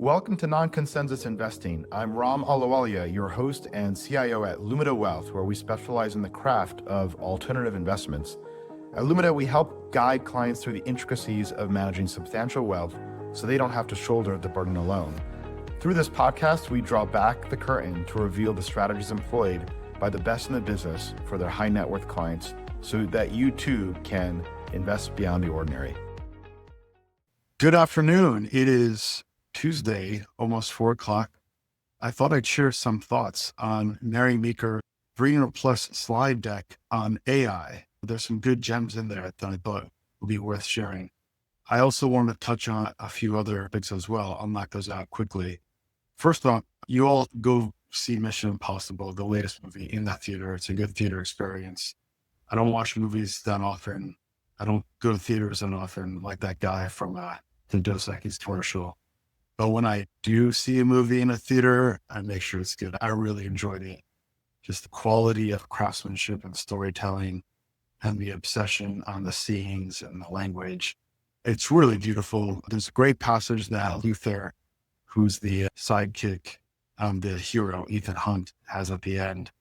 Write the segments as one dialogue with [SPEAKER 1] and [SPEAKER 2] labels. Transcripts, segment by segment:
[SPEAKER 1] Welcome to Non-Consensus Investing. I'm Ram Alawalia, your host and CIO at Lumida Wealth, where we specialize in the craft of alternative investments. At Lumida, we help guide clients through the intricacies of managing substantial wealth so they don't have to shoulder the burden alone. Through this podcast, we draw back the curtain to reveal the strategies employed by the best in the business for their high net worth clients so that you too can invest beyond the ordinary. Good afternoon. It is Tuesday, almost 4 o'clock. I thought I'd share some thoughts on Mary Meeker 300+ slide deck on AI. There's some good gems in there that I thought would be worth sharing. I also want to touch on a few other topics as well. I'll knock those out quickly. First off, you all go see Mission Impossible, the latest movie, in that theater. It's a good theater experience. I don't watch movies that often. I don't go to theaters that often, like that guy from the Dos Equis commercial. But when I do see a movie in a theater, I make sure it's good. I really enjoyed it. Just the quality of craftsmanship and storytelling and the obsession on the scenes and the language. It's really beautiful. There's a great passage that Luther, who's the sidekick, the hero, Ethan Hunt, has at the end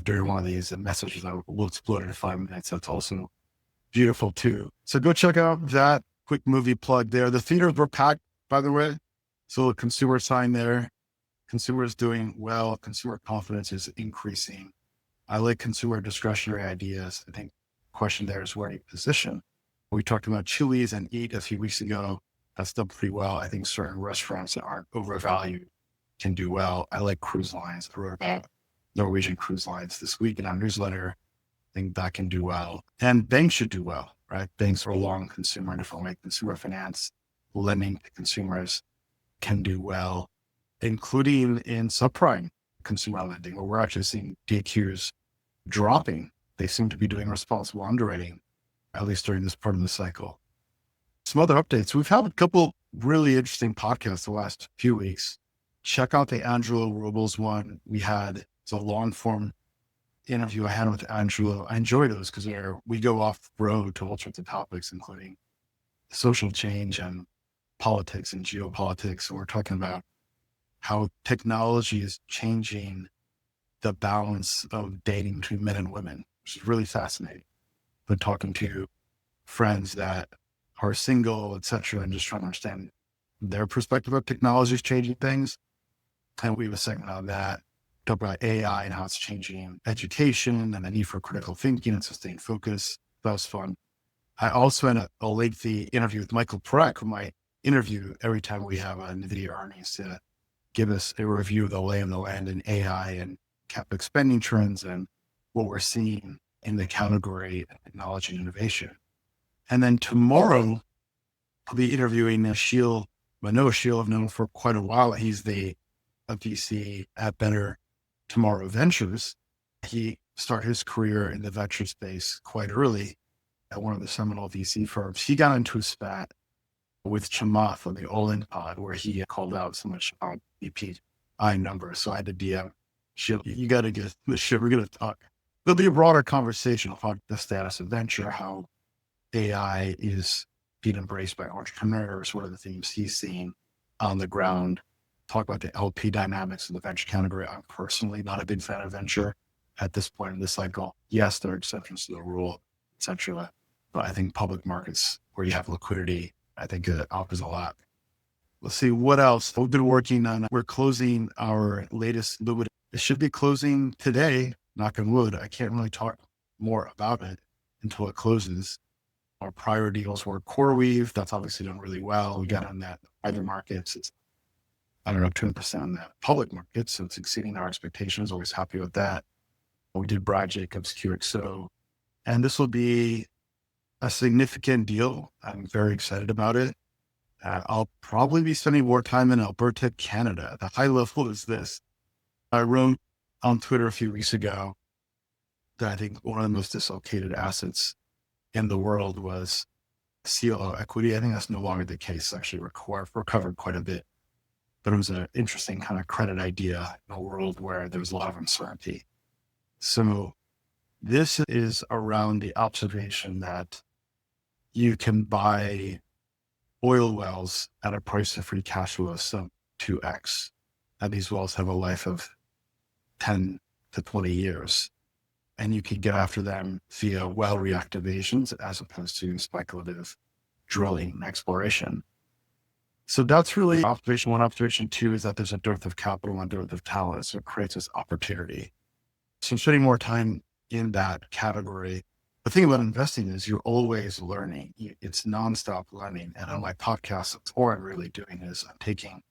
[SPEAKER 1] during one of these messages that we'll explore in 5 minutes. That's also beautiful too. So go check out that quick movie plug there. The theaters were packed, by the way. So the consumer sign there, consumers doing well, consumer confidence is increasing. I like consumer discretionary ideas. I think the question there is where do you position? We talked about Chili's and Eat a few weeks ago. That's done pretty well. I think certain restaurants that aren't overvalued can do well. I like cruise lines. I wrote about Norwegian cruise lines this week in our newsletter. I think that can do well. And banks should do well, right? Banks are a long consumer and if we make consumer finance, lending to consumers can do well, including in subprime consumer lending, where we're actually seeing DQs dropping. They seem to be doing responsible underwriting, at least during this part of the cycle. Some other updates. We've had a couple really interesting podcasts the last few weeks. Check out the Angelo Robles one. It's a long form interview I had with Angelo. I enjoy those because we go off the road to all sorts of topics, including social change and politics and geopolitics. And we're talking about how technology is changing the balance of dating between men and women, which is really fascinating. Been talking to friends that are single, et cetera, and just trying to understand their perspective of technology is changing things. And we have a segment on that, talk about AI and how it's changing education and the need for critical thinking and sustained focus. That was fun. I also had a lengthy interview with Michael Perek, who might interview every time we have a NVIDIA earnings to give us a review of the lay of the land in AI and CapEx spending trends and what we're seeing in the category of technology and innovation. And then tomorrow, I'll be interviewing Ashil Manoa. Ashil I've known for quite a while. He's a VC at Better Tomorrow Ventures. He started his career in the venture space quite early at one of the seminal VC firms. He got into a spat with Chamath on the All-In pod where he called out so much on BPI numbers. So I had to DM, you got to get this shit. We're going to talk. There'll be a broader conversation about the status of venture, how AI is being embraced by entrepreneurs. What are the themes he's seeing on the ground? Talk about the LP dynamics of the venture category. I'm personally not a big fan of venture at this point in the cycle. Yes, there are exceptions to the rule, et cetera. But I think public markets where you have liquidity, I think it offers a lot. Let's see what else we've been working on. We're closing our latest Lumida. It should be closing today, knock on wood. I can't really talk more about it until it closes. Our prior deals were CoreWeave. That's obviously done really well. We got on that private markets. It's, 2% on that public market. So it's exceeding our expectations. Always happy with that. We did Brad Jacobs QXO. And this will be a significant deal. I'm very excited about it. I'll probably be spending more time in Alberta, Canada. The high level is this. I wrote on Twitter a few weeks ago that I think one of the most dislocated assets in the world was CLO equity. I think that's no longer the case. Actually recovered quite a bit. But it was an interesting kind of credit idea in a world where there was a lot of uncertainty. So this is around the observation that you can buy oil wells at a price of free cash flow sub
[SPEAKER 2] 2x. And these wells have a life of 10 to 20 years. And you can get after them via well reactivations as opposed to speculative drilling and exploration. So that's really observation one. Observation two is that there's a dearth of capital and dearth of talent. So it creates this opportunity. So spending more time in that category. The thing about investing is you're always learning. It's nonstop learning. And on my podcast, what I'm really doing is I'm taking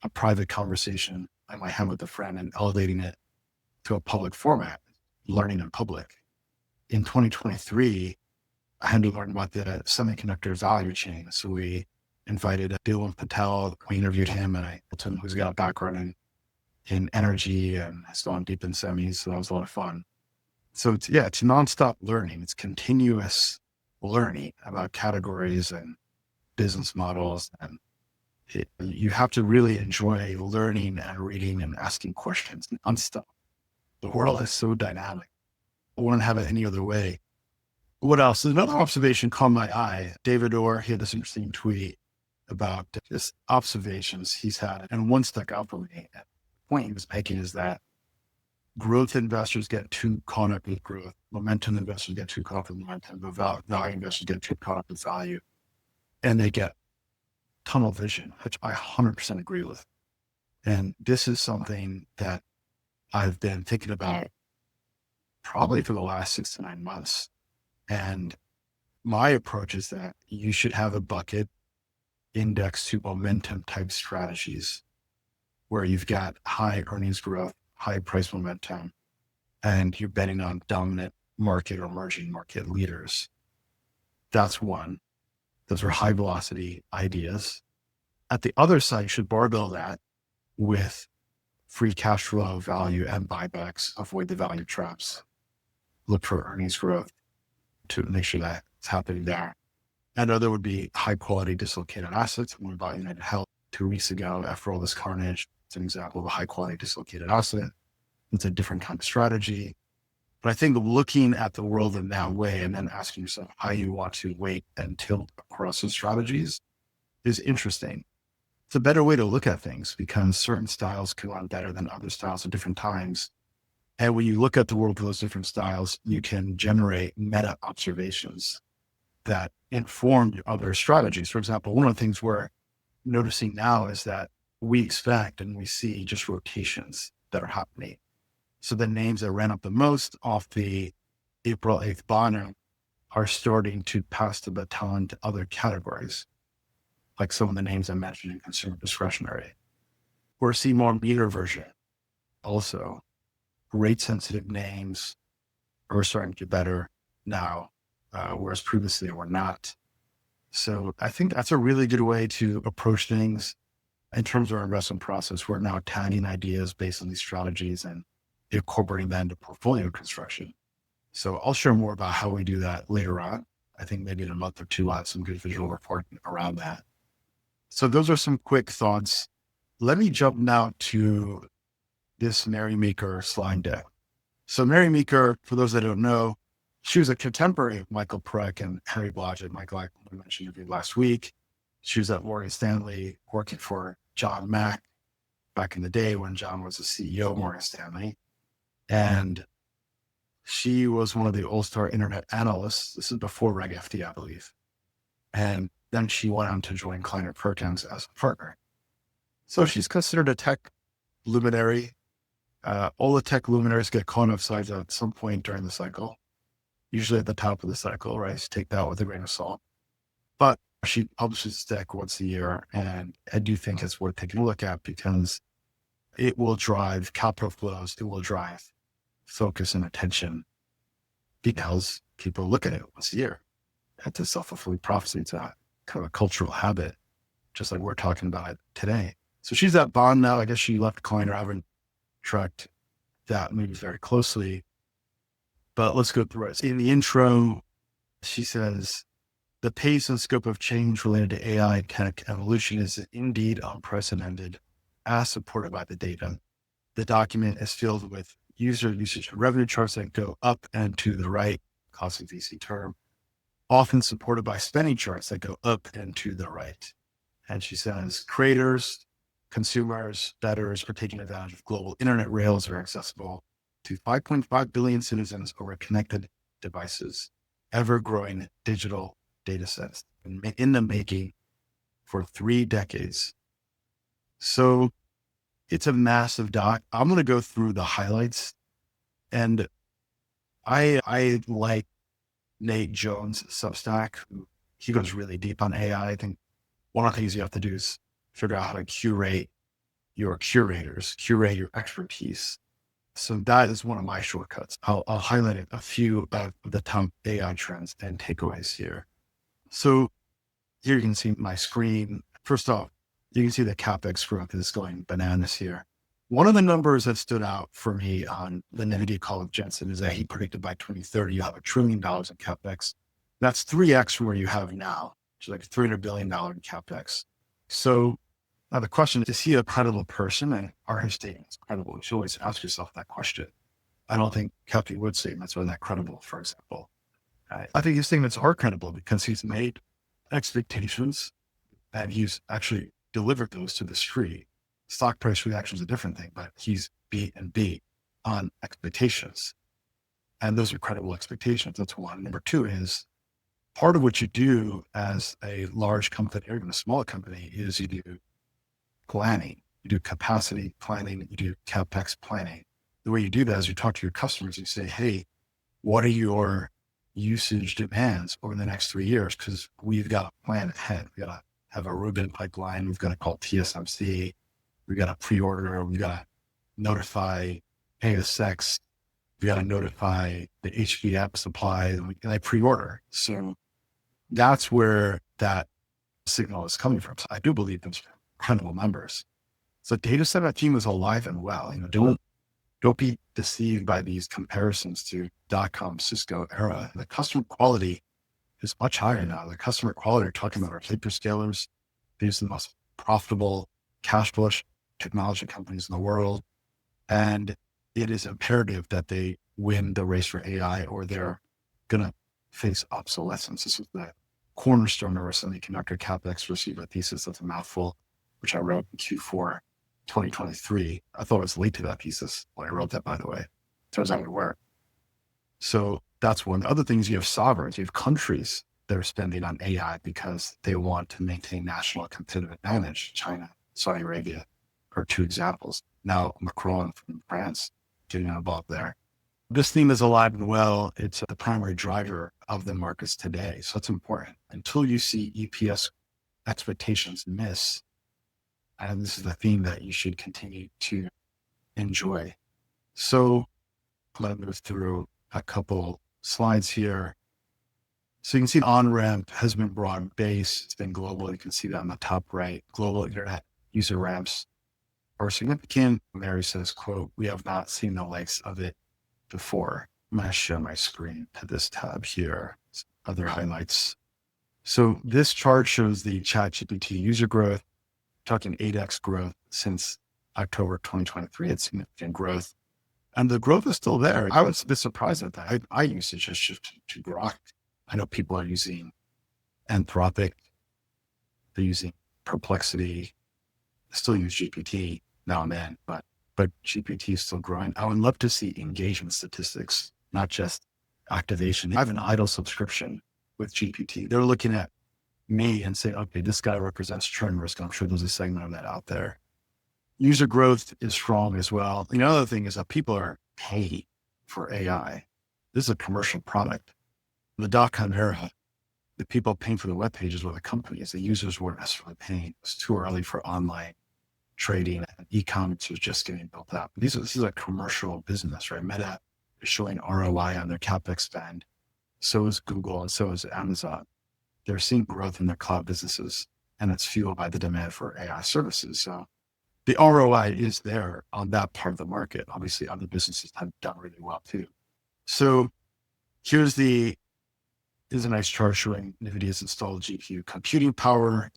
[SPEAKER 2] a private conversation I might have with a friend and elevating it to a public format, learning in public. In 2023, I had to learn about the semiconductor value chain. So we invited Bill Patel. We interviewed him, and I told him who's got a background in energy and has gone deep in semis. So that was a lot of fun. So it's nonstop learning. It's continuous learning about categories and business models. And you have to really enjoy learning and reading and asking questions nonstop. The world is so dynamic. I wouldn't have it any other way. What else? Another observation caught my eye. David Orr, he had this interesting tweet about just observations he's had. And one stuck out for me. The point he was making is that growth investors get too caught up with growth. Momentum investors get too caught up with momentum. Value investors get too caught up with value. And they get tunnel vision, which I 100% agree with. And this is something that I've been thinking about probably for the last 6 to 9 months. And my approach is that you should have a bucket indexed to momentum type strategies where you've got high earnings growth, high price momentum, and you're betting on dominant market or emerging market leaders. That's one. Those are high velocity ideas. At the other side, you should barbell that with free cash flow, value, and buybacks. Avoid the value traps. Look for earnings growth to make sure that it's happening there. Another would be high quality dislocated assets. When we bought United Health 2 weeks ago, after all this carnage, it's an example of a high quality dislocated asset. It's a different kind of strategy. But I think looking at the world in that way and then asking yourself how you want to weight and tilt across those strategies is interesting. It's a better way to look at things because certain styles can run better than other styles at different times. And when you look at the world with those different styles, you can generate meta observations that inform your other strategies. For example, one of the things we're noticing now is that we expect and we see just rotations that are happening. So the names that ran up the most off the April 8th banner are starting to pass the baton to other categories, like some of the names I mentioned in consumer discretionary. We're seeing more Meeker version. Also, rate sensitive names are starting to get better now, whereas previously they were not. So I think that's a really good way to approach things in terms of our investment process. We're now tagging ideas based on these strategies and incorporating that into portfolio construction. So I'll share more about how we do that later on. I think maybe in a month or two, I'll have some good visual reporting around that. So those are some quick thoughts. Let me jump now to this Mary Meeker slide deck. So Mary Meeker, for those that don't know, she was a contemporary of Michael Preck and Harry Blodgett. Michael, I mentioned you last week. She was at Morgan Stanley working for John Mack back in the day when John was the CEO of Morgan Stanley. And she was one of the all-star internet analysts. This is before Reg FD, I believe. And then she went on to join Kleiner Perkins as a partner. So she's considered a tech luminary. All the tech luminaries get caught upside down at some point during the cycle, usually at the top of the cycle, right? So take that with a grain of salt. But she publishes this deck once a year, and I do think it's worth taking a look at because it will drive capital flows. It will drive focus and attention because people look at it once a year. That's a self-fulfilling prophecy. It's a kind of a cultural habit, just like we're talking about today. So she's at Bond now. I guess she left Kleiner. I haven't tracked that maybe very closely, but let's go through it. In the intro, she says, the pace and scope of change related to AI and tech evolution is indeed unprecedented, as supported by the data. The document is filled with user usage and revenue charts that go up and to the right, classic VC term, often supported by spending charts that go up and to the right. And she says, creators, consumers, debtors are taking advantage of global internet rails that are accessible to 5.5 billion citizens over connected devices, ever-growing digital data sets in the making for 3 decades. So it's a massive doc. I'm going to go through the highlights, and I like Nate Jones' Substack. He goes really deep on AI. I think one of the things you have to do is figure out how to curate your curators, curate your expertise. So that is one of my shortcuts. I'll highlight a few of the top AI trends and takeaways here. So here you can see my screen. First off, you can see the CapEx growth is going bananas here. One of the numbers that stood out for me on the NVIDIA call with Jensen is that he predicted by 2030, you'll have $1 trillion in CapEx. That's 3x from where you have now, which is like $300 billion in CapEx. So now the question is he a credible person, and are his statements credible? You should always ask yourself that question. I don't think Cathie Wood's statements are that credible, for example. I think his statements are credible because he's made expectations and he's actually delivered those to the street. Stock price reaction is a different thing, but he's beat and beat on expectations. And those are credible expectations. That's one. Number two is part of what you do as a large company or even a smaller company is you do planning, you do capacity planning, you do CapEx planning. The way you do that is you talk to your customers, you say, hey, what are your usage demands over the next 3 years? Because we've got to plan ahead. We've got to have a Rubin pipeline. We've got to call TSMC. We've got to pre-order. We've got to notify ASX. We've got to notify the HBM supply, and they pre-order. So that's where that signal is coming from. So I do believe those are credible numbers. So data center team is alive and well. Don't be deceived by these comparisons to .com Cisco era. The customer quality is much higher now. The customer quality, we're talking about our hyperscalers. These are the most profitable, cash flush technology companies in the world. And it is imperative that they win the race for AI or they're going to face obsolescence. This is the cornerstone of our semiconductor CapEx receiver thesis. That's a mouthful, which I wrote in Q4 2023. I thought I was late to that thesis when I wrote that, by the way. Turns out we were. So that's one. The other things, you have sovereigns, you have countries that are spending on AI because they want to maintain national competitive advantage. China, Saudi Arabia are 2 examples. Now Macron from France getting involved there. This theme is alive and well. It's the primary driver of the markets today. So it's important. Until you see EPS expectations miss, and this is the theme that you should continue to enjoy. So let me move through a couple slides here. So you can see the on-ramp has been broad-based. It's been global. You can see that on the top right. Global internet user ramps are significant. Mary says, quote, we have not seen the likes of it before. I'm going to share my screen to this tab here. Other highlights. So this chart shows the ChatGPT user growth, talking 8x growth since October 2023. It's significant growth. And the growth is still there. I was a bit surprised at that. I usage has shifted to Grok. I know people are using Anthropic. They're using Perplexity. I still use GPT now and then, but GPT is still growing. I would love to see engagement statistics, not just activation. I have an idle subscription with GPT. They're looking at me and saying, okay, this guy represents churn risk. I'm sure there's a segment of that out there. User growth is strong as well. The other thing is that people are paying for AI. This is a commercial product. In the .com era, the people paying for the web pages were the companies. The users weren't necessarily paying. It was too early for online trading, and e-commerce was just getting built up. This is a commercial business, right? Meta is showing ROI on their CapEx spend. So is Google and so is Amazon. They're seeing growth in their cloud businesses, and it's fueled by the demand for AI services. So the ROI is there on that part of the market. Obviously, other businesses have done really well too. So here's a nice chart showing NVIDIA's installed GPU computing power,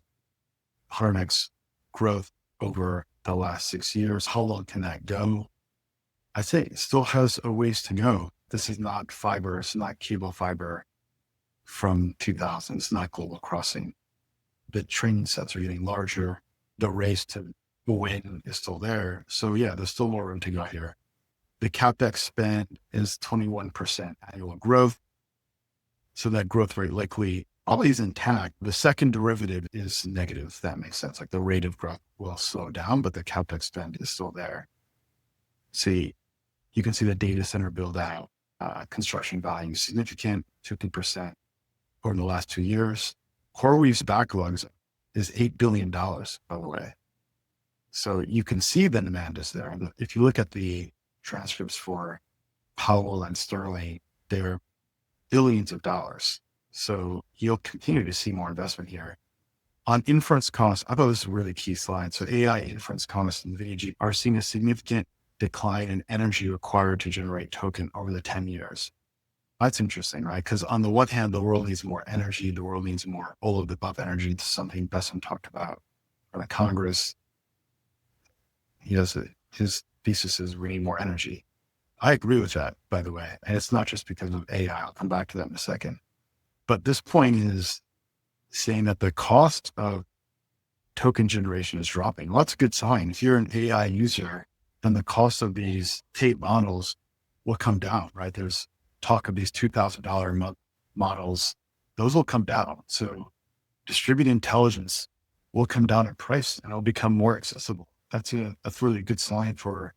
[SPEAKER 2] 100x growth over the last 6 years. How long can that go? I say it still has a ways to go. This is not fiber. It's not cable fiber from 2000. It's not global crossing. The training sets are getting larger. The race to win is still there. So yeah, there's still more room to go here. The CapEx spend is 21% annual growth. So that growth rate likely probably is intact. The second derivative is negative. If that makes sense. Like the rate of growth will slow down, but the CapEx spend is still there. See, you can see the data center build out, construction value significant, 50% over the last 2 years. CoreWeave's backlogs is $8 billion, by the way. So you can see the demand is there. If you look at the transcripts for Powell and Sterling, they're billions of dollars. So you'll continue to see more investment here. On inference costs, I thought this was a really key slide. So AI inference costs in NVIDIA are seeing a significant decline in energy required to generate token over the 10 years. That's interesting, right? Because on the one hand, the world needs more energy. The world needs more all of the above energy. It's something Besson talked about in the Congress. His thesis is we need more energy. I agree with that, by the way. And it's not just because of AI. I'll come back to that in a second. But this point is saying that the cost of token generation is dropping. Well, that's a good sign. If you're an AI user, then the cost of these tape models will come down, right? There's talk of these $2,000 a month models. Those will come down. So distributed intelligence will come down in price and it'll become more accessible. That's a really good sign for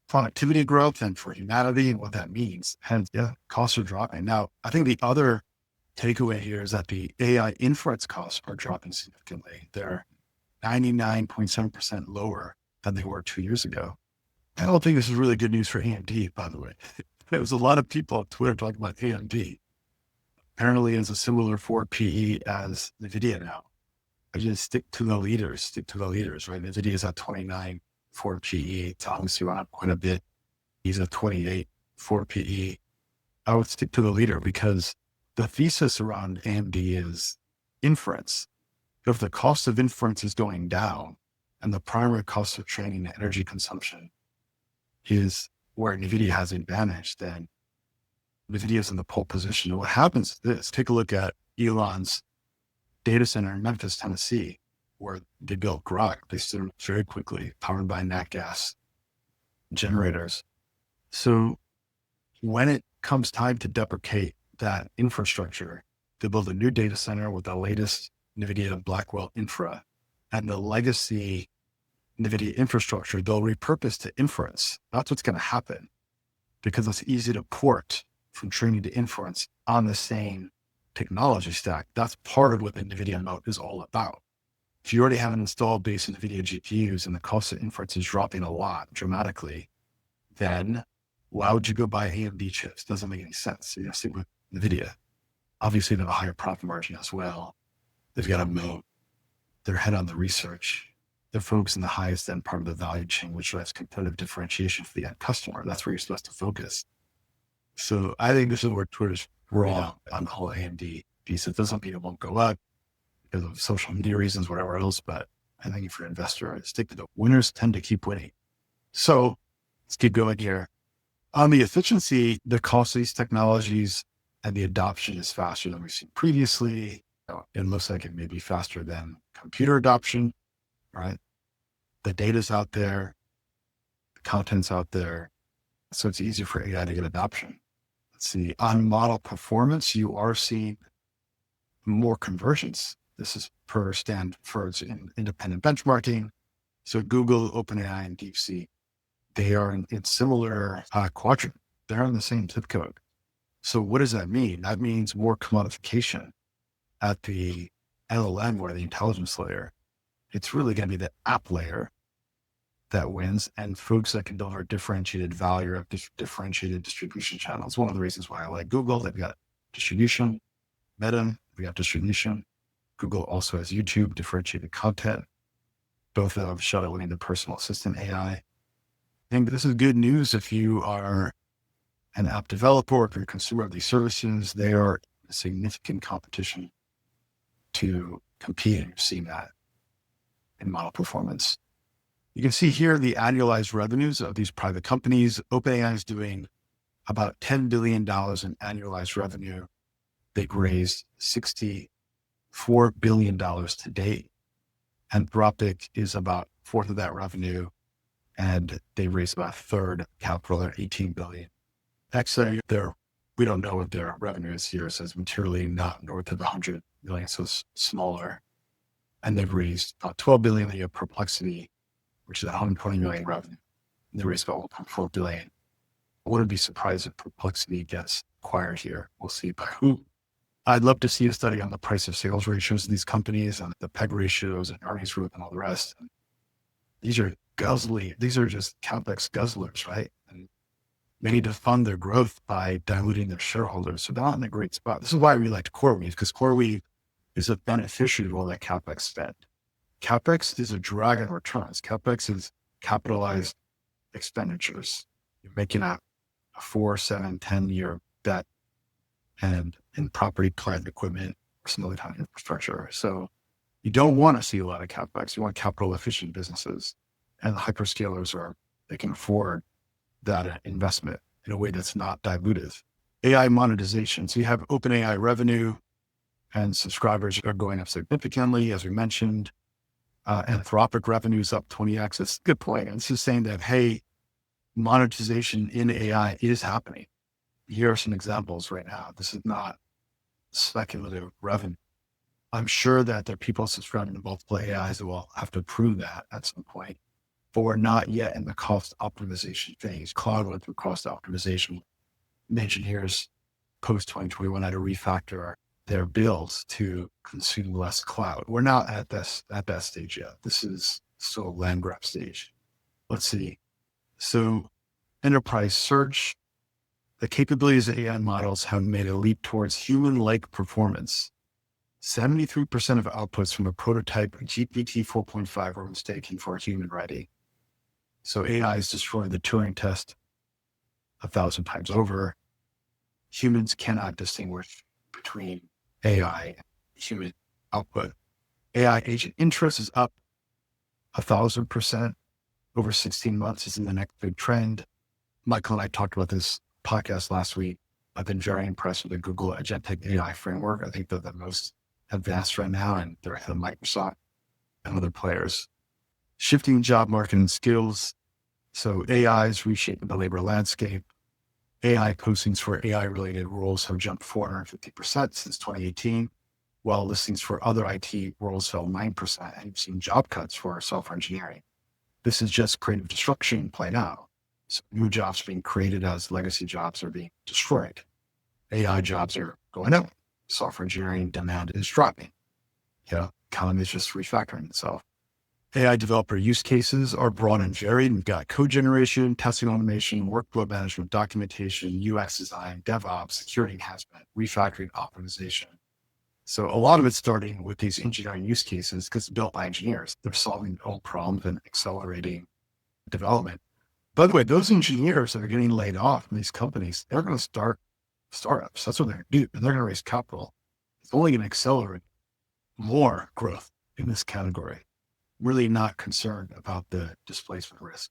[SPEAKER 2] productivity growth and for humanity and what that means. And yeah, costs are dropping. Now, I think the other takeaway here is that the AI inference costs are dropping significantly. They're 99.7% lower than they were 2 years ago. I don't think this is really good news for AMD, by the way. There was a lot of people on Twitter talking about AMD. Apparently it's a similar 4 PE as NVIDIA now. I just stick to the leaders, right? NVIDIA is at 29, 4 PE. Thomas went up quite a bit. He's at 28, 4 PE. I would stick to the leader because the thesis around AMD is inference. If the cost of inference is going down and the primary cost of training and energy consumption is where NVIDIA has advantage, then NVIDIA is in the pole position. And what happens is this: take a look at Elon's data center in Memphis, Tennessee, where they built Grok. They stood up very quickly, powered by nat gas generators. So when it comes time to deprecate that infrastructure, they build a new data center with the latest NVIDIA Blackwell infra and the legacy NVIDIA infrastructure, they'll repurpose to inference. That's what's going to happen because it's easy to port from training to inference on the same technology stack. That's part of what the NVIDIA moat is all about. If you already have an installed base of NVIDIA GPUs and the cost of inference is dropping a lot dramatically, then why would you go buy AMD chips? Doesn't make any sense. You stick with NVIDIA. Obviously, they have a higher profit margin as well. They've got a moat. They're ahead on the research. They're focused on the highest end part of the value chain, which drives competitive differentiation for the end customer. That's where you're supposed to focus. So I think this is where Twitter's wrong on the whole AMD piece. It doesn't mean it won't go up because of social media reasons, whatever else, but I think if you're an investor, stick to the winners tend to keep winning. So let's keep going here. On the efficiency, the cost of these technologies and the adoption is faster than we've seen previously. It looks like it may be faster than computer adoption, right? The data's out there, the content's out there. So it's easier for AI to get adoption. Let's see, on model performance, you are seeing more conversions. This is per Stanford's independent benchmarking. So Google, OpenAI, and DeepSeek, they are in similar quadrant. They're in the same zip code. So what does that mean? That means more commodification at the LLM or the intelligence layer. It's really going to be the app layer that wins, and folks that can deliver differentiated value or differentiated distribution channels. One of the reasons why I like Google, they've got distribution. Meta, we got distribution. Google also has YouTube, differentiated content. Both of them shuttling the personal assistant AI. I think this is good news if you are an app developer or if you're a consumer of these services. They are a significant competition to compete, and you're seeing that in model performance. You can see here the annualized revenues of these private companies. OpenAI is doing about $10 billion in annualized revenue. They've raised $64 billion to date. Anthropic is about fourth of that revenue, and they raised about a third of capital at $18 billion. Actually, we don't know what their revenue is here. So it's materially not north of 100 million, so it's smaller. And they've raised about 12 billion a year. Perplexity, which is 120 million revenue. And they raised about 1.4 billion. I wouldn't be surprised if Perplexity gets acquired here. We'll see by who. I'd love to see a study on the price of sales ratios of these companies and the PEG ratios and earnings growth and all the rest. And these are just CapEx guzzlers, right? And they need to fund their growth by diluting their shareholders. So they're not in a great spot. This is why we like CoreWeave, because CoreWeave is a beneficiary of all that CapEx spend. CapEx is a drag on returns. CapEx is capitalized expenditures. You're making a 4, 7, 10-year bet and in property, plant, equipment, or some other kind of infrastructure. So you don't want to see a lot of CapEx. You want capital efficient businesses. And the hyperscalers they can afford that investment in a way that's not dilutive. AI monetization. So you have OpenAI revenue and subscribers are going up significantly, as we mentioned. Anthropic revenue is up 20x. It's a good point. And it's just saying that, hey, monetization in AI is happening. Here are some examples right now. This is not speculative revenue. I'm sure that there are people subscribing to multiple AIs that will have to prove that at some point, but we're not yet in the cost optimization phase. Cloud went through cost optimization. Engineers post 2021 had to refactor their bills to consume less cloud. We're not at that stage yet. This is still a land grab stage. Let's see. So enterprise search, the capabilities of AI models have made a leap towards human-like performance. 73% of outputs from a prototype GPT 4.5 were mistaken for human ready. So AI is destroying the Turing test 1,000 times over. Humans cannot distinguish between AI and human output. AI agent interest is up 1,000% over 16 months. Is in the next big trend. Michael and I talked about this podcast last week. I've been very impressed with the Google Agentic AI framework. I think they're the most advanced right now, and they're ahead of Microsoft and other players. Shifting job market and skills. So AI is reshaping the labor landscape. AI postings for AI-related roles have jumped 450% since 2018, while listings for other IT roles fell 9%, and you've seen job cuts for software engineering. This is just creative destruction playing out. So new jobs being created as legacy jobs are being destroyed. AI jobs are going up. Software engineering demand is dropping. Economy is just refactoring itself. AI developer use cases are broad and varied. We've got code generation, testing automation, workflow management, documentation, UX design, DevOps, security enhancement, refactoring, optimization. So a lot of it's starting with these engineering use cases because it's built by engineers. They're solving old problems and accelerating development. By the way, those engineers that are getting laid off in these companies, they're going to start startups. That's what they're going to do. And they're going to raise capital. It's only going to accelerate more growth in this category. Really not concerned about the displacement risk.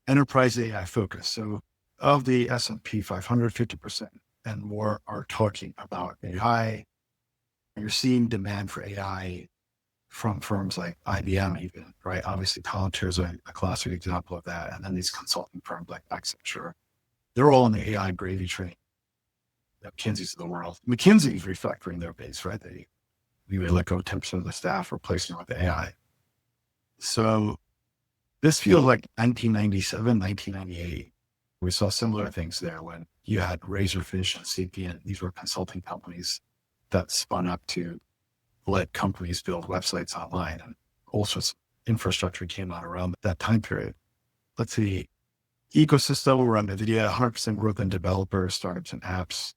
[SPEAKER 2] Enterprise AI focus. So of the S&P 500, 50% and more are talking about AI. You're seeing demand for AI from firms like IBM even, right? Obviously, Palantir is a classic example of that. And then these consulting firms like Accenture, they're all in the AI gravy train. The McKinsey's of the world. McKinsey's refactoring their base, right? We let go 10% of the staff, replacing it with AI. So this feels like 1997, 1998. We saw similar things there when you had Razorfish and Sapient. These were consulting companies that spun up to let companies build websites online, and all sorts of infrastructure came out around that time period. Let's see. Ecosystem around NVIDIA, 100% growth in developers, startups, and apps.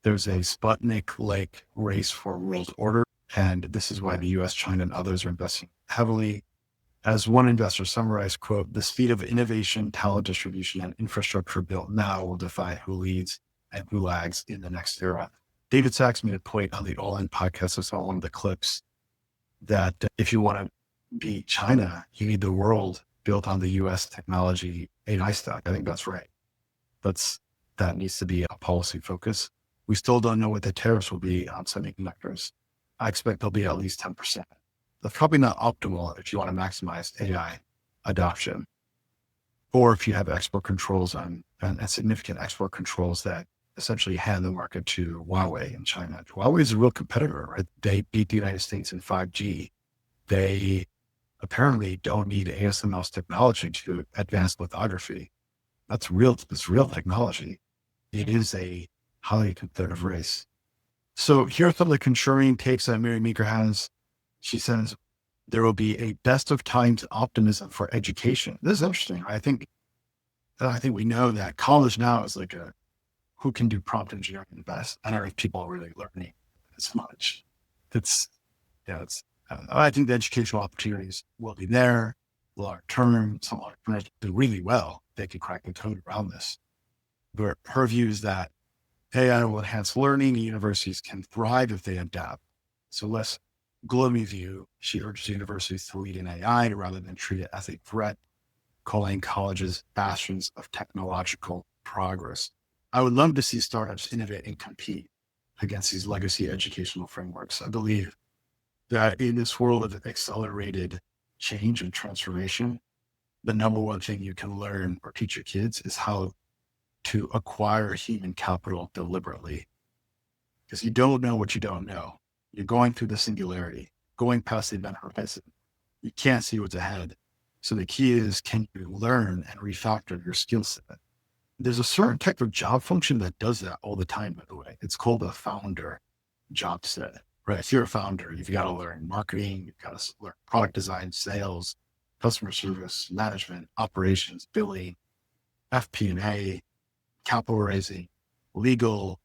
[SPEAKER 2] There's a Sputnik-like race for world order. And this is why the US, China, and others are investing heavily. As one investor summarized, quote, the speed of innovation, talent distribution, and infrastructure built now will define who leads and who lags in the next era. David Sachs made a point on the All In podcast. I saw one of the clips that if you want to beat China, you need the world built on the US technology AI stack. I think that's right. That needs to be a policy focus. We still don't know what the tariffs will be on semiconductors. I expect they'll be at least 10%. That's probably not optimal if you want to maximize AI adoption, or if you have export controls and significant export controls that essentially hand the market to Huawei in China. Huawei is a real competitor, right? They beat the United States in 5G. They apparently don't need ASML's technology to advance lithography. That's real technology. It is a highly competitive race. So here are some of the contrarian takes that Mary Meeker has. She says, there will be a best of times optimism for education. This is interesting. I think we know that college now is like who can do prompt engineering the best. I don't know if people are really learning as much. I think the educational opportunities will be there long term. Some entrepreneurs do really well. They can crack the code around this. But her view is that AI will enhance learning and universities can thrive if they adapt. So less gloomy view, she urges universities to lead in AI rather than treat it as a threat, calling colleges bastions of technological progress. I would love to see startups innovate and compete against these legacy educational frameworks. I believe that in this world of accelerated change and transformation, the number one thing you can learn or teach your kids is how to acquire human capital deliberately. Because you don't know what you don't know. You're going through the singularity, going past the event horizon. You can't see what's ahead. So the key is, can you learn and refactor your skill set? There's a certain type of job function that does that all the time, by the way. It's called a founder job set, right? If you're a founder, you've got to learn marketing, you've got to learn product design, sales, customer service, management, operations, billing, FP&A, capital raising, legal.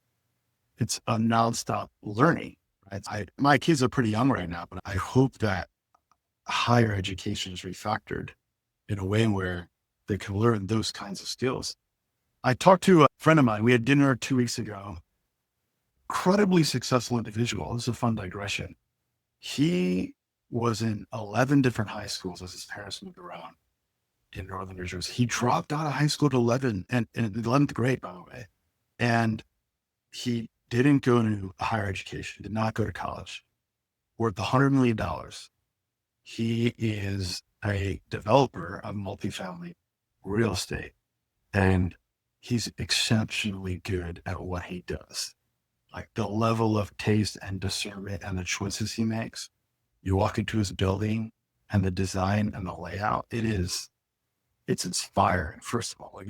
[SPEAKER 2] It's a nonstop learning, right? My kids are pretty young right now, but I hope that higher education is refactored in a way where they can learn those kinds of skills. I talked to a friend of mine. We had dinner 2 weeks ago. Incredibly successful individual. This is a fun digression. He was in 11 different high schools as his parents moved around in northern New Jersey. He dropped out of high school at 11 and in the 11th grade, by the way. And he didn't go to higher education, did not go to college. Worth $100 million. He is a developer of multifamily real estate, and he's exceptionally good at what he does. Like the level of taste and discernment and the choices he makes. You walk into his building and the design and the layout, it's inspiring. First of all,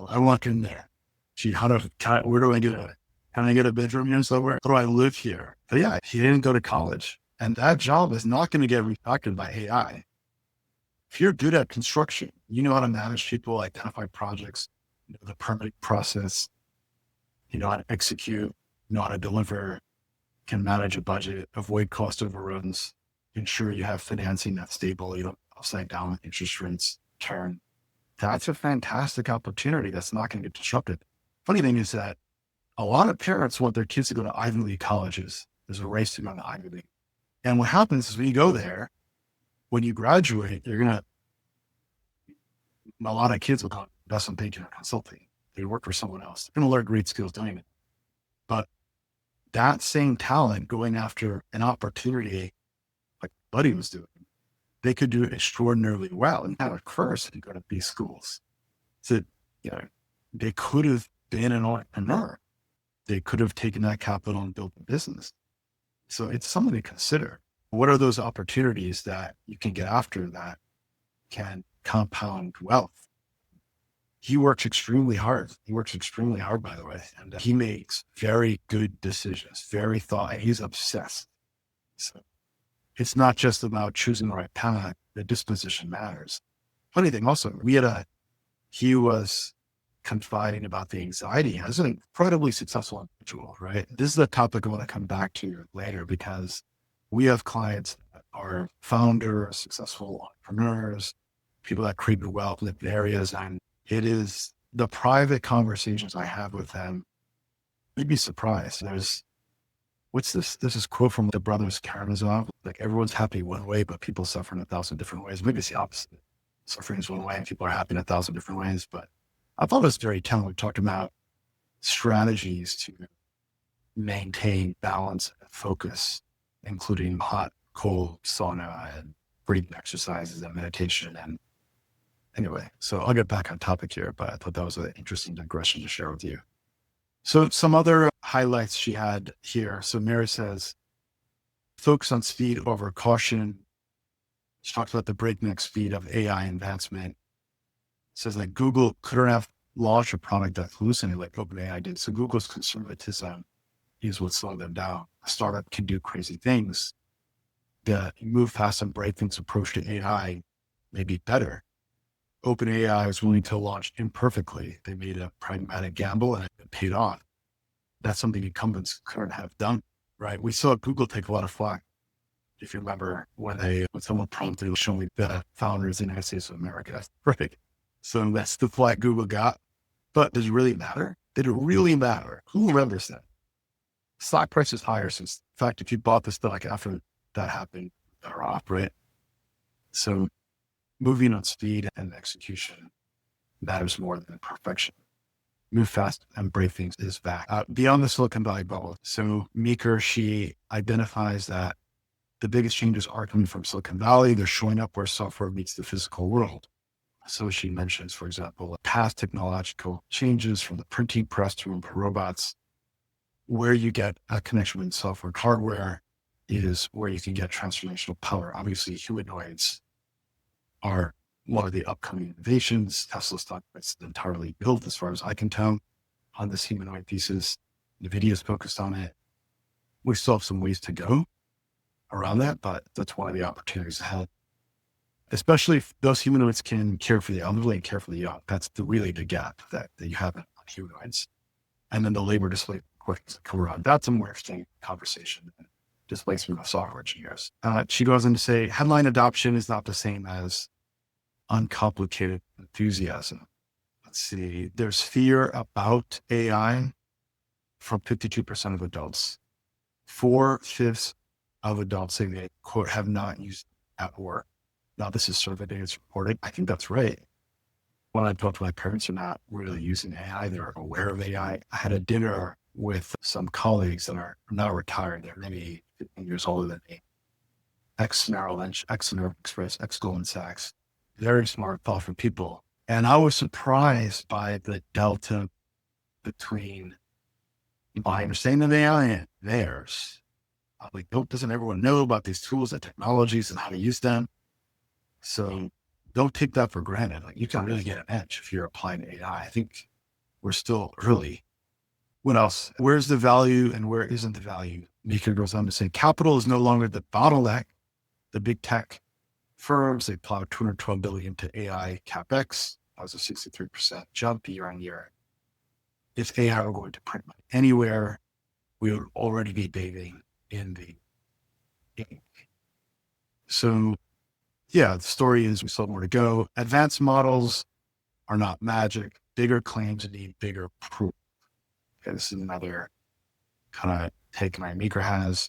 [SPEAKER 2] I walk in there. Gee, where do I do it? Can I get a bedroom here somewhere? How do I live here? But yeah, he didn't go to college. And that job is not going to get refactored by AI. If you're good at construction, you know how to manage people, identify projects, the permitting process, you know how to execute, you know how to deliver, can manage a budget, avoid cost overruns, ensure you have financing that's stable, you don't upside down interest rates turn. That's a fantastic opportunity that's not going to get disrupted. Funny thing is that a lot of parents want their kids to go to Ivy League colleges. There's a race to go to Ivy League. And what happens is when you go there, when you graduate, a lot of kids will go investment banking or consulting. They work for someone else. They're going to learn great skills doing it. But that same talent going after an opportunity like Buddy was doing, they could do extraordinarily well and have a course and go to these schools. So, they could have been an entrepreneur. They could have taken that capital and built a business. So it's something to consider. What are those opportunities that you can get after that can compound wealth? He works extremely hard. By the way. And he makes very good decisions, very he's obsessed. So it's not just about choosing the right path. The disposition matters. Funny thing also, he was confiding about the anxiety. He was an incredibly successful individual, right? This is the topic I want to come back to later because we have clients that are founders, successful entrepreneurs, people that create wealth in different areas. And it is the private conversations I have with them. You'd be surprised. There's this quote from the brothers Karamazov, like everyone's happy one way, but people suffer in 1,000 different ways. Maybe it's the opposite. Suffering is one way and people are happy in 1,000 different ways. But I thought it was very telling. We talked about strategies to maintain balance and focus, including hot, cold sauna and breathing exercises and meditation. And anyway, so I'll get back on topic here, but I thought that was an interesting digression to share with you. So some other highlights she had here. So Mary says, focus on speed over caution. She talks about the breakneck speed of AI advancement. Says that Google couldn't have launched a product that hallucinated like OpenAI did. So Google's conservatism is what slowed them down. A startup can do crazy things. The move fast and break things approach to AI may be better. OpenAI was willing to launch imperfectly. They made a pragmatic gamble and it paid off. That's something incumbents couldn't have done, right? We saw Google take a lot of flack. If you remember when someone promptly showed me the founders in the United States of America, right? So that's the flack Google got. But does it really matter? Did it really matter? Who remembers that? Stock price is higher since, in fact, if you bought the stock after that happened, they're off, right? So moving on speed and execution matters more than perfection. Move fast and break things is back. Beyond the Silicon Valley bubble. So Meeker, she identifies that the biggest changes are coming from Silicon Valley. They're showing up where software meets the physical world. So she mentions, for example, past technological changes from the printing press to robots. Where you get a connection with software and hardware is where you can get transformational power. Obviously, humanoids are one of the upcoming innovations. Tesla's stock is entirely built, as far as I can tell, on this humanoid thesis. NVIDIA is focused on it. We still have some ways to go around that, but that's one of the opportunities ahead. Especially if those humanoids can care for the elderly and care for the young. That's really the gap that you have on humanoids. And then the labor displacement questions come around. That's a more interesting conversation than displacement of software engineers. She goes on to say, headline adoption is not the same as uncomplicated enthusiasm. Let's see. There's fear about AI from 52% of adults. 4/5 of adults say they, quote, have not used it at work. Now, this is survey data, it's reported. I think that's right. When I talk to my parents, they're not really using AI. They're aware of AI. I had a dinner with some colleagues that are now retired. They're maybe 15 years older than me. Ex-Merrill Lynch, ex-American Express, ex-Goldman Sachs. Very smart, thoughtful people. And I was surprised by the delta between my understanding of AI and theirs. I'm like, doesn't everyone know about these tools and technologies and how to use them? So don't take that for granted. Like, you can really get an edge if you're applying AI. I think we're still early. What else? Where's the value and where isn't the value? Meeker goes on to say, capital is no longer the bottleneck. The big tech firms, they plowed $212 billion to AI CapEx. That was a 63% jump year on year. If AI were going to print money anywhere, we would already be bathing in the ink. So yeah, the story is we still have more to go. Advanced models are not magic. Bigger claims need bigger proof. Okay, this is another kind of take my Meeker has.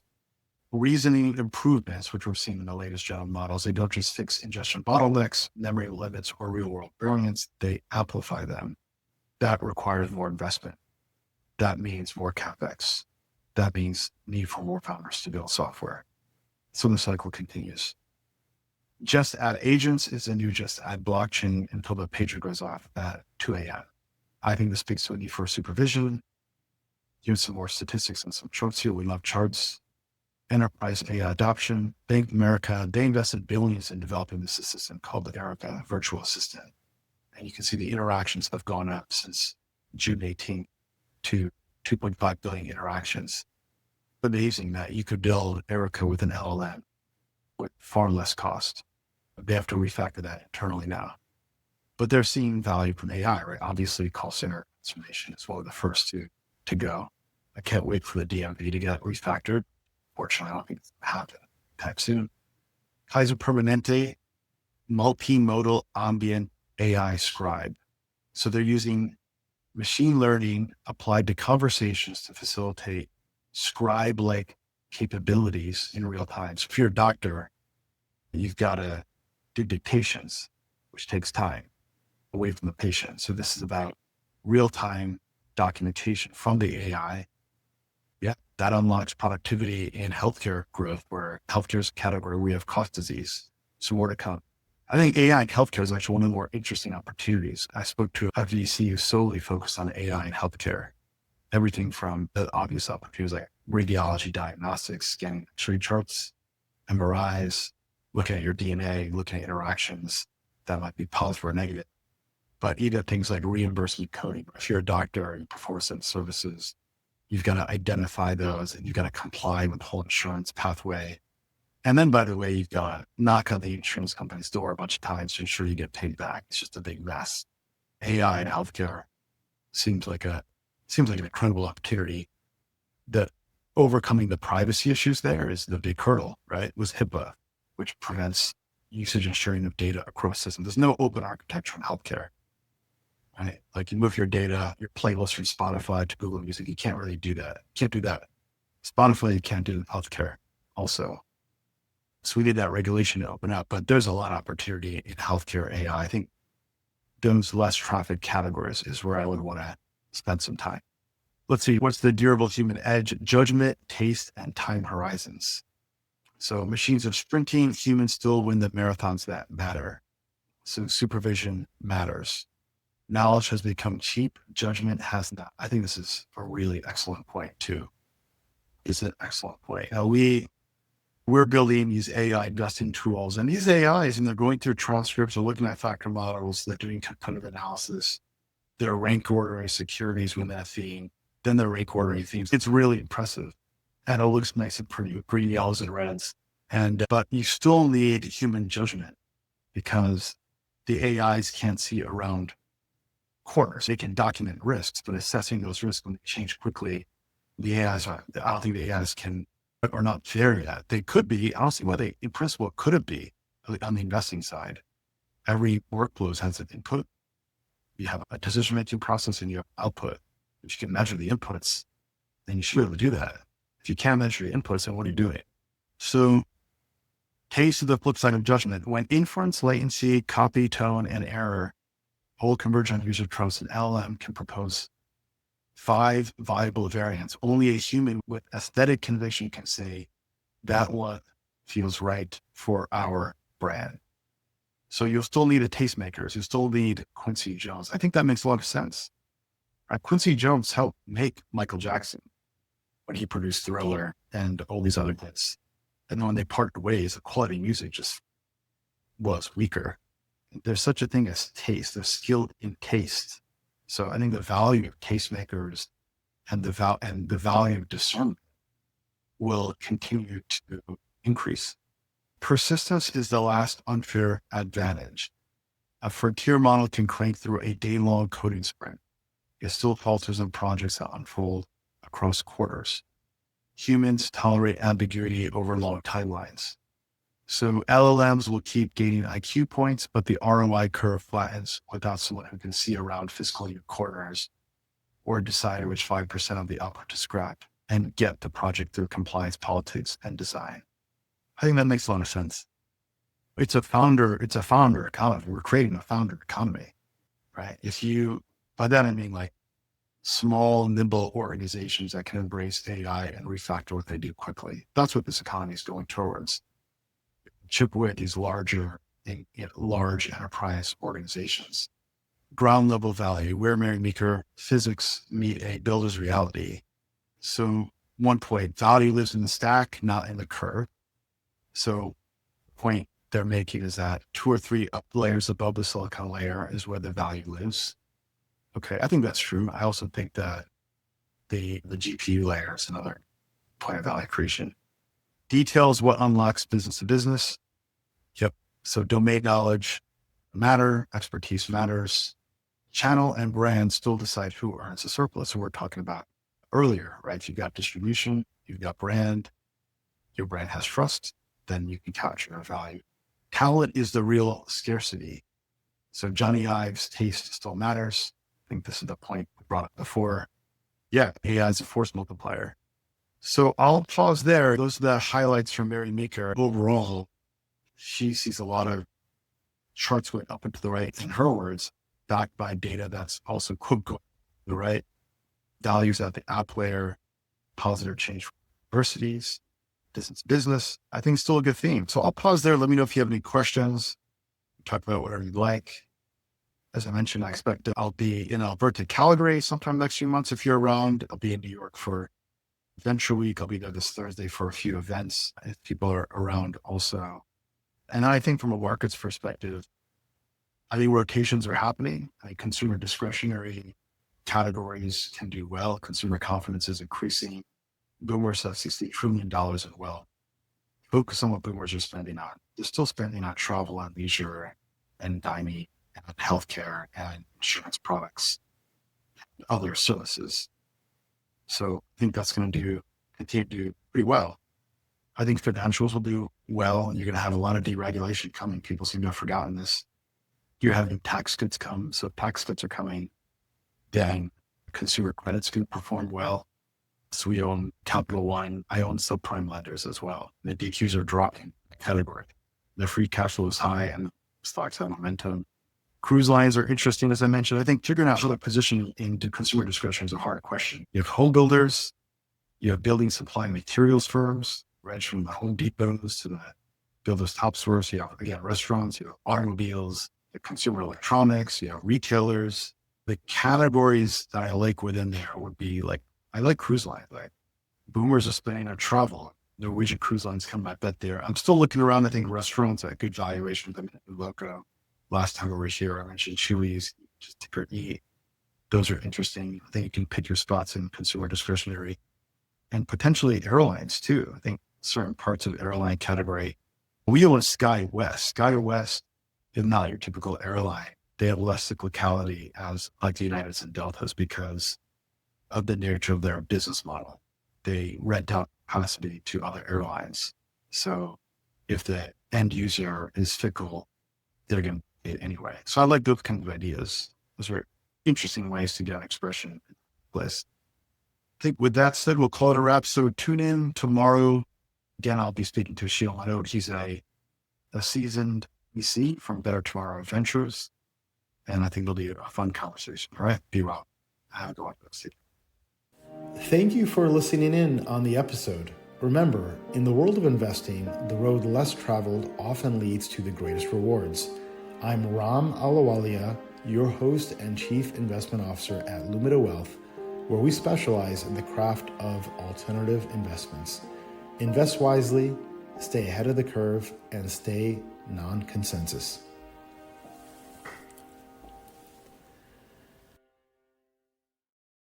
[SPEAKER 2] Reasoning improvements, which we're seeing in the latest general models, they don't just fix ingestion bottlenecks, memory limits, or real world brilliance. They amplify them. That requires more investment. That means more CapEx. That means need for more founders to build software. So the cycle continues. Just add agents is a new just add blockchain until the pager goes off at 2 a.m. I think this speaks to a need for supervision. Give some more statistics and some charts here. We love charts. Enterprise AI adoption. Bank of America, they invested billions in developing this assistant called the Erica virtual assistant. And you can see the interactions have gone up since June 18th to 2.5 billion interactions. Amazing that you could build Erica with an LLM with far less cost. They have to refactor that internally now. But they're seeing value from AI, right? Obviously, call center transformation is one of the first to go. I can't wait for the DMV to get refactored. Fortunately, I don't think it's going to happen anytime soon. Kaiser Permanente, multimodal ambient AI scribe. So they're using machine learning applied to conversations to facilitate scribe-like capabilities in real time. So if you're a doctor, you've got to do dictations, which takes time away from the patient. So this is about real-time documentation from the AI. Yeah, that unlocks productivity in healthcare growth, where healthcare is a category we have cost disease. So more to come. I think AI in healthcare is actually one of the more interesting opportunities. I spoke to a VC who solely focused on AI in healthcare. Everything from the obvious opportunities like radiology diagnostics, scanning tree charts, MRIs, looking at your DNA, looking at interactions that might be positive or negative. But even things like reimbursement coding. If you're a doctor and you perform some services, you've got to identify those and you've got to comply with the whole insurance pathway. And then, by the way, you've got to knock on the insurance company's door a bunch of times to ensure you get paid back. It's just a big mess. AI in healthcare seems like an incredible opportunity. That overcoming the privacy issues there is the big hurdle, right? With HIPAA, which prevents usage and sharing of data across systems. There's no open architecture in healthcare, right? Like you move your data, your playlist from Spotify to Google Music. You can't really do that. You can't do that. Spotify, you can't do in healthcare also. So we need that regulation to open up, but there's a lot of opportunity in healthcare AI. I think those less traffic categories is where I would want to spend some time. Let's see, what's the durable human edge? Judgment, taste, and time horizons. So machines are sprinting, humans still win the marathons that matter. So supervision matters. Knowledge has become cheap. Judgment has not. I think this is a really excellent point too. It's an excellent point. Now we're building these AI investing tools, and these AIs, and they're going through transcripts, they're looking at factor models, they're doing competitive analysis, they're rank ordering securities with that theme, then they're rank ordering themes. It's really impressive. And it looks nice and pretty with green, yellows, and reds. But you still need human judgment because the AIs can't see around corners. They can document risks, but assessing those risks when they change quickly, I don't think the AIs are not there yet. They could be. I don't see why they, in principle, could it be on the investing side? Every workflow has an input. You have a decision-making process and you have output. If you can measure the inputs, then you should be able to do that. If you can't measure the inputs, then what are you doing? So taste is the flip side of judgment. When inference, latency, copy, tone, and error all converge on user trust, an LLM can propose 5 viable variants. Only a human with aesthetic conviction can say that one feels right for our brand. So you'll still need a tastemakers. You still need Quincy Jones. I think that makes a lot of sense. Right? Quincy Jones helped make Michael Jackson when he produced Thriller and all these other hits. And then when they parted ways, the quality of music just was weaker. There's such a thing as taste. There's skill in taste. So I think the value of tastemakers and the value of discernment will continue to increase. Persistence is the last unfair advantage. A frontier model can crank through a day-long coding sprint. It still falters in projects that unfold across quarters. Humans tolerate ambiguity over long timelines. So LLMs will keep gaining IQ points, but the ROI curve flattens without someone who can see around fiscal year corners or decide which 5% of the output to scrap and get the project through compliance, politics, and design. I think that makes a lot of sense. It's a founder economy. We're creating a founder economy, right? By that I mean like small, nimble organizations that can embrace AI and refactor what they do quickly. That's what this economy is going towards. Chip away at these large enterprise organizations. Ground level value, where Meeker, physics meet a builder's reality. So one point, value lives in the stack, not in the curve. So the point they're making is that 2 or 3 up layers above the silicon layer is where the value lives. Okay, I think that's true. I also think that the GPU layer is another point of value creation. Details what unlocks business to business. Yep. So domain knowledge matter, expertise matters. Channel and brand still decide who earns the surplus. So we're talking about earlier, right? You've got distribution, you've got brand, your brand has trust, then you can capture your value. Talent is the real scarcity. So Johnny Ives' taste still matters. I think this is the point we brought up before. Yeah, AI is a force multiplier. So I'll pause there. Those are the highlights from Mary Meeker. Overall, she sees a lot of charts going up and to the right, in her words, backed by data that's also going to the right. Values at the app layer, positive change for universities, business. I think it's still a good theme. So I'll pause there. Let me know if you have any questions. Talk about whatever you'd like. As I mentioned, I expect that I'll be in Alberta, Calgary sometime next few months if you're around. I'll be in New York for Venture Week. I'll be there this Thursday for a few events if people are around also. And I think from a markets perspective, I think rotations are happening. I think consumer discretionary categories can do well. Consumer confidence is increasing. Boomers have $60 trillion in wealth. Focus on what boomers are spending on. They're still spending on travel and leisure and dining and healthcare and insurance products, and other services. So I think that's going to continue to do pretty well. I think financials will do well. You're going to have a lot of deregulation coming. People seem to have forgotten this. You're having tax cuts come. So if tax cuts are coming, then consumer credit's going to perform well. So we own Capital One. I own subprime lenders as well. The DQs are dropping category. The free cash flow is high and stocks have momentum. Cruise lines are interesting, as I mentioned. I think figuring out how to position into consumer discretion is a hard question. You have home builders, you have building supply materials firms, right from the Home Depots to the builders top source. You have, again, restaurants, you have automobiles, the consumer electronics, you have retailers. The categories that I like within there would be like, I like cruise lines. Like boomers are spending on travel. Norwegian Cruise Lines come, I bet there. I'm still looking around. I think restaurants at good valuations. I mean, look, last time we were here, I mentioned Chewy's, just ticker E. Those are interesting. I think you can pick your spots in consumer discretionary and potentially airlines too. I think certain parts of airline category. We own SkyWest. SkyWest is not your typical airline. They have less cyclicality as like the Uniteds and Deltas because of the nature of their business model. They rent out capacity to other airlines. So if the end user is fickle, they're going to pay it anyway. So I like those kinds of ideas. Those are interesting ways to get expression in place. I think with that said, we'll call it a wrap. So tune in tomorrow. Again, I'll be speaking to Sheil Manot. He's a seasoned VC from Better Tomorrow Ventures. And I think it'll be a fun conversation. All right. Be well. Have a good one.
[SPEAKER 1] Thank you for listening in on the episode. Remember, in the world of investing, the road less traveled often leads to the greatest rewards. I'm Ram Alawalia, your host and Chief Investment Officer at Lumida Wealth, where we specialize in the craft of alternative investments. Invest wisely, stay ahead of the curve, and stay non-consensus.